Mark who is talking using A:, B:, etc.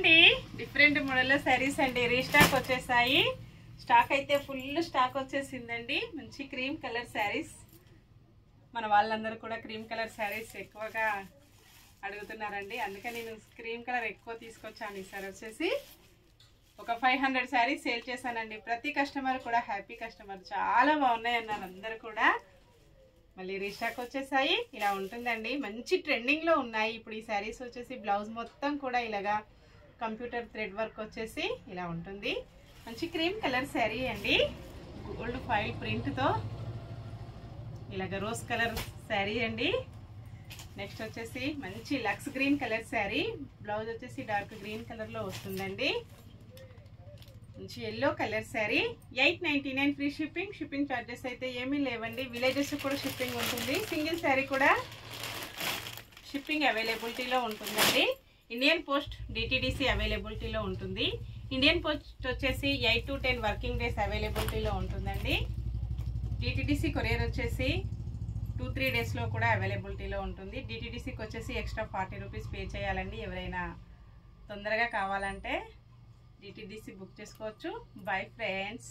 A: అండి డిఫరెంట్ మోడల్లో శారీస్ అండి రీస్టాక్ వచ్చేసాయి. స్టాక్ అయితే ఫుల్ స్టాక్ వచ్చేసిందండి. మంచి క్రీమ్ కలర్ శారీస్. మన వాళ్ళందరూ కూడా క్రీమ్ కలర్ శారీస్ ఎక్కువగా అడుగుతున్నారండి, అందుకని నేను క్రీమ్ కలర్ ఎక్కువ తీసుకొచ్చాను. ఈసారి వచ్చేసి ఒక 500 శారీస్ సేల్ చేశానండి. ప్రతి కస్టమర్ కూడా హ్యాపీ కస్టమర్, చాలా బాగున్నాయి అన్నారు అందరు కూడా. మళ్ళీ రీస్టాక్ వచ్చేసాయి. ఇలా ఉంటుందండి, మంచి ట్రెండింగ్లో ఉన్నాయి ఇప్పుడు ఈ శారీస్ వచ్చేసి. బ్లౌజ్ మొత్తం కూడా ఇలాగా కంప్యూటర్ థ్రెడ్ వర్క్ వచ్చేసి ఇలా ఉంటుంది. మంచి క్రీమ్ కలర్ శారీ అండి, గోల్డ్ ఫాయిల్ ప్రింట్తో ఇలాగ రోజ్ కలర్ శారీ అండి. నెక్స్ట్ వచ్చేసి మంచి లక్స్ గ్రీన్ కలర్ శారీ, బ్లౌజ్ వచ్చేసి డార్క్ గ్రీన్ కలర్లో వస్తుందండి. మంచి yellow colour sari, 899 free shipping. Shipping charges అయితే ఏమీ లేవండి. విలేజెస్ కూడా షిప్పింగ్ ఉంటుంది. సింగిల్ శారీ కూడా షిప్పింగ్ అవైలబిలిటీలో ఉంటుందండి. ఇండియన్ పోస్ట్ డిటిడిసి అవైలబిలిటీలో ఉంటుంది. ఇండియన్ పోస్ట్ వచ్చేసి 8 to 10 వర్కింగ్ డేస్ అవైలబిలిటీలో ఉంటుందండి. డిటిడిసి కొరియర్ వచ్చేసి 2-3 డేస్లో కూడా అవైలబిలిటీలో ఉంటుంది. డిటిడిసికి వచ్చేసి ఎక్స్ట్రా 40 రూపీస్ పే చేయాలండి. ఎవరైనా తొందరగా కావాలంటే డిటిడిసి బుక్ చేసుకోవచ్చు. Bye friends.